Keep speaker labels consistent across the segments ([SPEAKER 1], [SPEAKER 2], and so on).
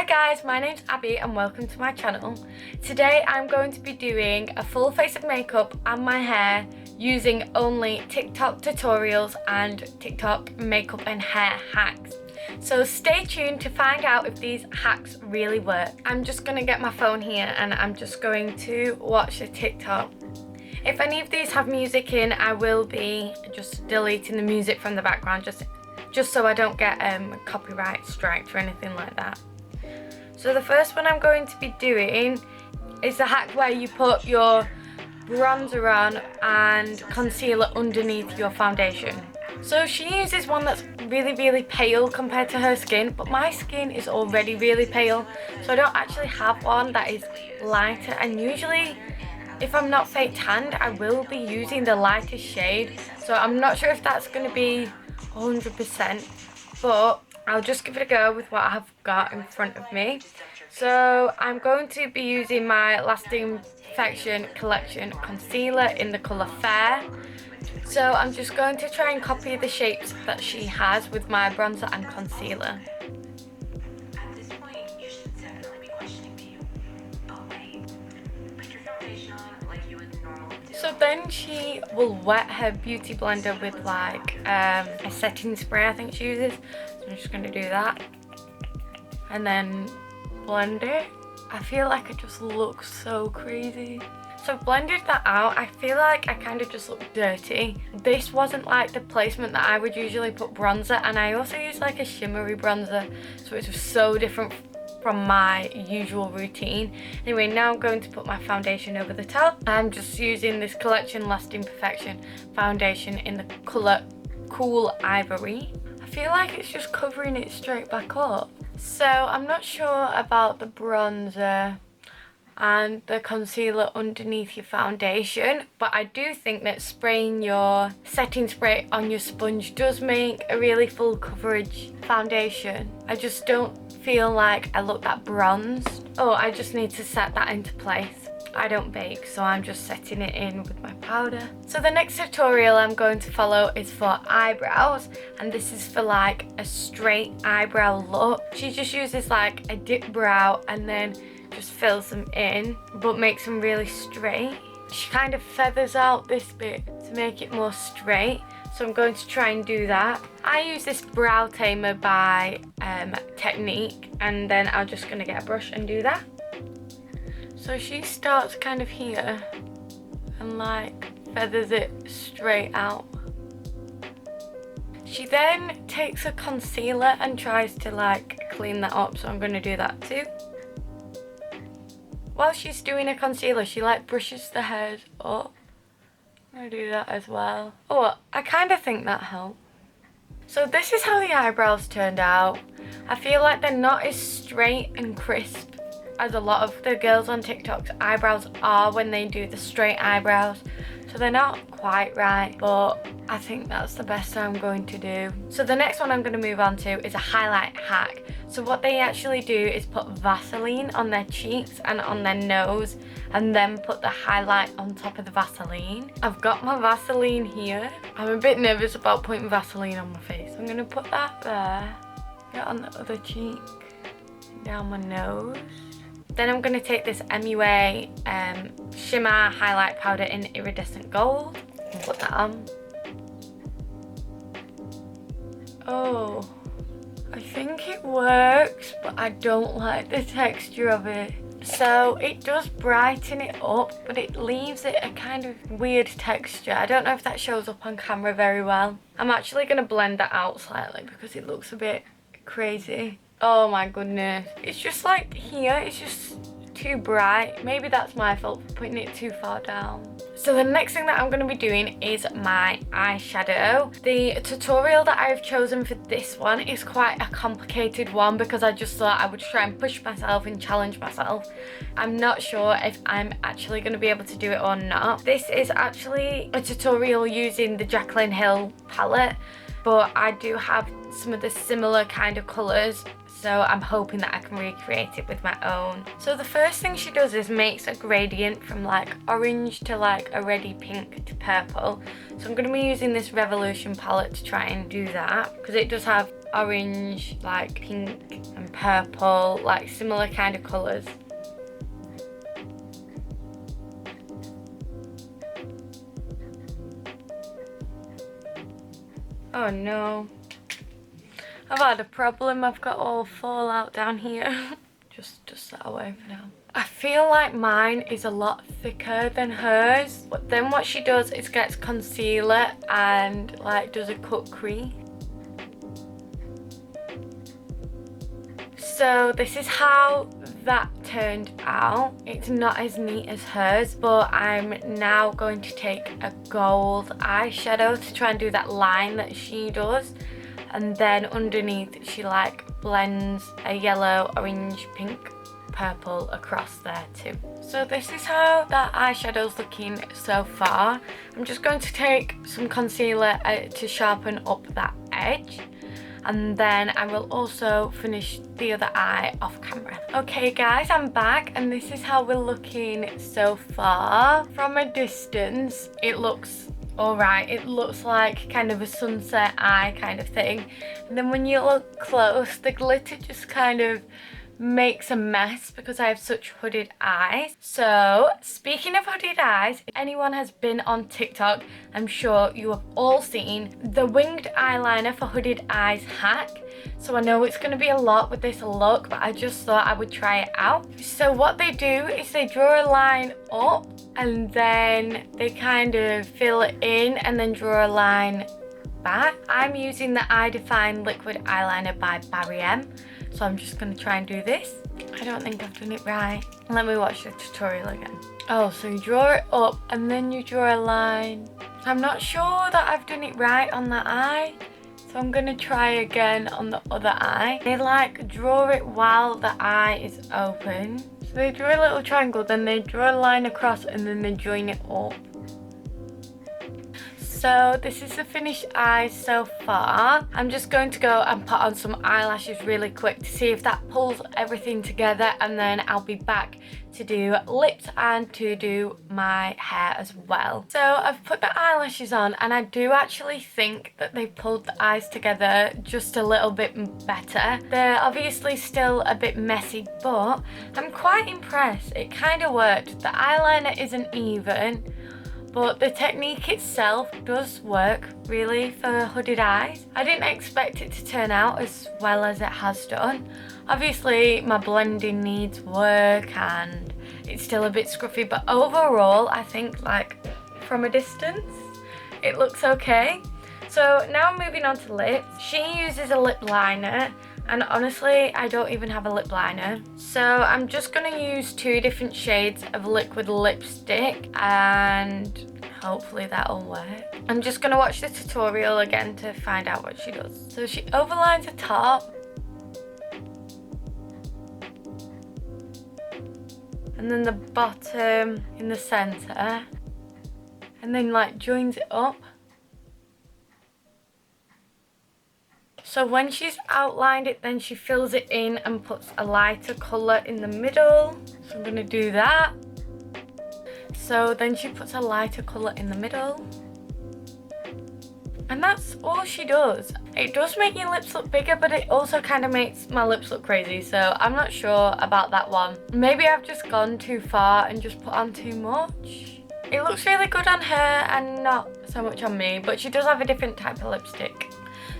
[SPEAKER 1] guys, my name's Abby and welcome to my channel. Today I'm going to be doing a full face of makeup and my hair using only TikTok tutorials and TikTok makeup and hair hacks. So stay tuned to find out if these hacks really work. I'm just going to get my phone here and I'm just going to watch the TikTok. If any of these have music in, I will be just deleting the music from the background just so I don't get copyright striked or anything like that. So the first one I'm going to be doing is the hack where you put your bronzer on and concealer underneath your foundation. So she uses one that's really pale compared to her skin, but my skin is already really pale, so I don't actually have one that is lighter, and usually if I'm not fake tanned I will be using the lightest shade, so I'm not sure if that's going to be 100%, but I'll just give it a go with what I've got in front of me. So I'm going to be using my Lasting Perfection Collection concealer in the colour Fair. So I'm just going to try and copy the shapes that she has with my bronzer and concealer. So then she will wet her beauty blender with like a setting spray I think she uses. So I'm just going to do that and then blend it. I feel like it just looks so crazy. So I've blended that out. I feel like I kind of just look dirty. This wasn't like the placement that I would usually put bronzer, and I also use like a shimmery bronzer, so it's so different from my usual routine. Anyway, now I'm going to put my foundation over the top. I'm just using this Collection Lasting Perfection foundation in the colour Cool Ivory. I feel like it's just covering it straight back up. So I'm not sure about the bronzer and the concealer underneath your foundation, but I do think that spraying your setting spray on your sponge does make a really full coverage foundation. I just don't feel like I look that bronzed. Oh, I just need to set that into place. I don't bake, so I'm just setting it in with my powder. So the next tutorial I'm going to follow is for eyebrows, and this is for like a straight eyebrow look. She just uses like a dip brow and then just fills them in but makes them really straight. She kind of feathers out this bit to make it more straight, so I'm going to try and do that. I use this brow tamer by Technique, and then I'm just going to get a brush and do that. So she starts kind of here and like feathers it straight out. She then takes a concealer and tries to like clean that up, so I'm going to do that too. While she's doing a concealer, she like brushes the hairs up. I'm going to do that as well. Oh, I kind of think that helped. So this is how the eyebrows turned out. I feel like they're not as straight and crisp as a lot of the girls on TikTok's eyebrows are when they do the straight eyebrows. So they're not quite right, but I think that's the best I'm going to do. So the next one I'm going to move on to is a highlight hack. So what they actually do is put Vaseline on their cheeks and on their nose and then put the highlight on top of the Vaseline. I've got my Vaseline here. I'm a bit nervous about putting Vaseline on my face. I'm going to put that there, get on the other cheek, down my nose. Then I'm going to take this MUA shimmer highlight powder in iridescent gold and put that on. Oh, I think it works, but I don't like the texture of it. So it does brighten it up, but it leaves it a kind of weird texture. I don't know if that shows up on camera very well. I'm actually going to blend that out slightly because it looks a bit crazy. Oh my goodness. It's just like here, it's just too bright. Maybe that's my fault for putting it too far down. So the next thing that I'm going to be doing is my eyeshadow. The tutorial that I've chosen for this one is quite a complicated one because I just thought I would try and push myself and challenge myself. I'm not sure if I'm actually going to be able to do it or not. This is actually a tutorial using the Jaclyn Hill palette, but I do have some of the similar kind of colours, so I'm hoping that I can recreate it with my own. So the first thing she does is makes a gradient from like orange to like a reddy pink to purple. So I'm going to be using this Revolution palette to try and do that because it does have orange, like pink and purple, like similar kind of colours. Oh no, I've had a problem. I've got all fallout down here. just that away for now. I feel like mine is a lot thicker than hers, but then what she does is gets concealer and like does a cut crease. So this is how that turned out. It's not as neat as hers, but I'm now going to take a gold eyeshadow to try and do that line that she does, and then underneath she like blends a yellow, orange, pink, purple across there too. So this is how that eyeshadow's looking so far. I'm just going to take some concealer to sharpen up that edge, and then I will also finish the other eye off camera. Okay guys, I'm back and this is how we're looking so far. From a distance, it looks alright. It looks like kind of a sunset eye kind of thing. And then when you look close, the glitter just kind of makes a mess because I have such hooded eyes. So speaking of hooded eyes, if anyone has been on TikTok, I'm sure you have all seen the winged eyeliner for hooded eyes hack. So I know it's going to be a lot with this look, but I just thought I would try it out. So what they do is they draw a line up and then they kind of fill it in and then draw a line back. I'm using the Eye Define liquid eyeliner by Barry M. So I'm just going to try and do this. I don't think I've done it right. Let me watch the tutorial again. Oh, so you draw it up and then you draw a line. I'm not sure that I've done it right on that eye. So I'm going to try again on the other eye. They like draw it while the eye is open. So they draw a little triangle, then they draw a line across and then they join it up. So this is the finished eye so far. I'm just going to go and put on some eyelashes really quick to see if that pulls everything together, and then I'll be back to do lips and to do my hair as well. So I've put the eyelashes on and I do actually think that they pulled the eyes together just a little bit better. They're obviously still a bit messy, but I'm quite impressed. It kind of worked. The eyeliner isn't even, but the technique itself does work really for hooded eyes. I didn't expect it to turn out as well as it has done. Obviously my blending needs work and it's still a bit scruffy, but overall I think like from a distance it looks okay. So now I'm moving on to lips. She uses a lip liner and honestly I don't even have a lip liner. So I'm just gonna use 2 different shades of liquid lipstick and hopefully that'll work. I'm just gonna watch the tutorial again to find out what she does. So she overlines the top and then the bottom in the center and then like joins it up. So when she's outlined it, then she fills it in and puts a lighter colour in the middle. So I'm going to do that. So then she puts a lighter colour in the middle. And that's all she does. It does make your lips look bigger, but it also kind of makes my lips look crazy. So I'm not sure about that one. Maybe I've just gone too far and just put on too much. It looks really good on her and not so much on me, but she does have a different type of lipstick.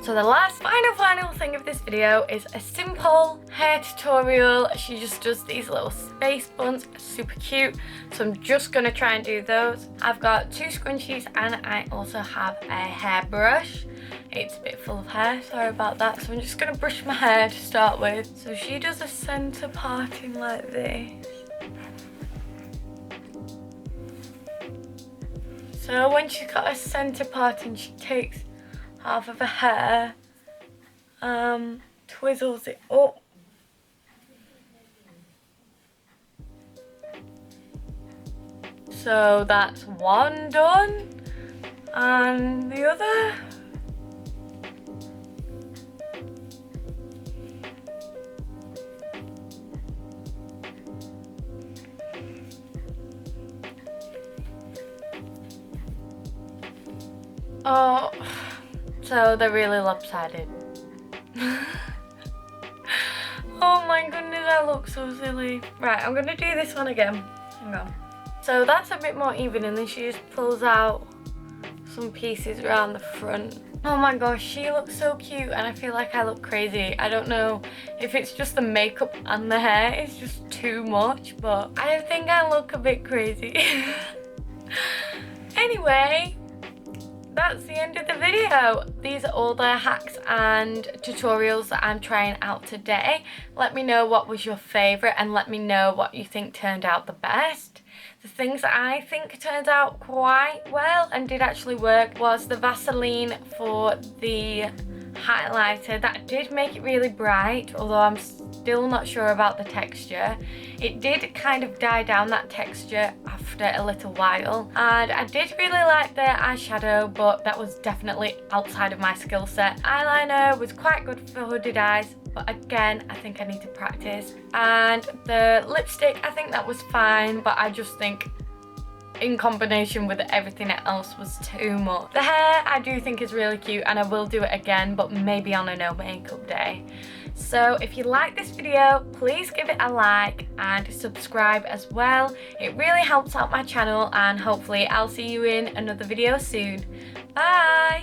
[SPEAKER 1] So the last final thing of this video is a simple hair tutorial. She just does these little space buns, super cute. So I'm just gonna try and do those. I've got 2 scrunchies and I also have a hairbrush. It's a bit full of hair, sorry about that. So I'm just gonna brush my hair to start with. So she does a center parting like this. So when she's got a center parting, she takes half of her hair, twizzles it up, so that's one done, and the other. Oh, so they're really lopsided. Oh my goodness, I look so silly. Right, I'm gonna do this one again. Hang on. So that's a bit more even, and then she just pulls out some pieces around the front. Oh my gosh, she looks so cute, and I feel like I look crazy. I don't know if it's just the makeup and the hair, it's just too much, but I think I look a bit crazy. Anyway, that's the end of the video. These are all the hacks and tutorials that I'm trying out today. Let me know what was your favourite, and let me know what you think turned out the best. The things that I think turned out quite well and did actually work was the Vaseline for the highlighter. That did make it really bright, although I'm still not sure about the texture. It did kind of die down, that texture, after a little while. And I did really like the eyeshadow, but that was definitely outside of my skill set. Eyeliner was quite good for hooded eyes, but again, I think I need to practice. And the lipstick, I think that was fine, but I just think in combination with everything else was too much. The hair I do think is really cute, and I will do it again, but maybe on a no makeup day. So if you like this video, please give it a like and subscribe as well. It really helps out my channel, and hopefully I'll see you in another video soon. Bye!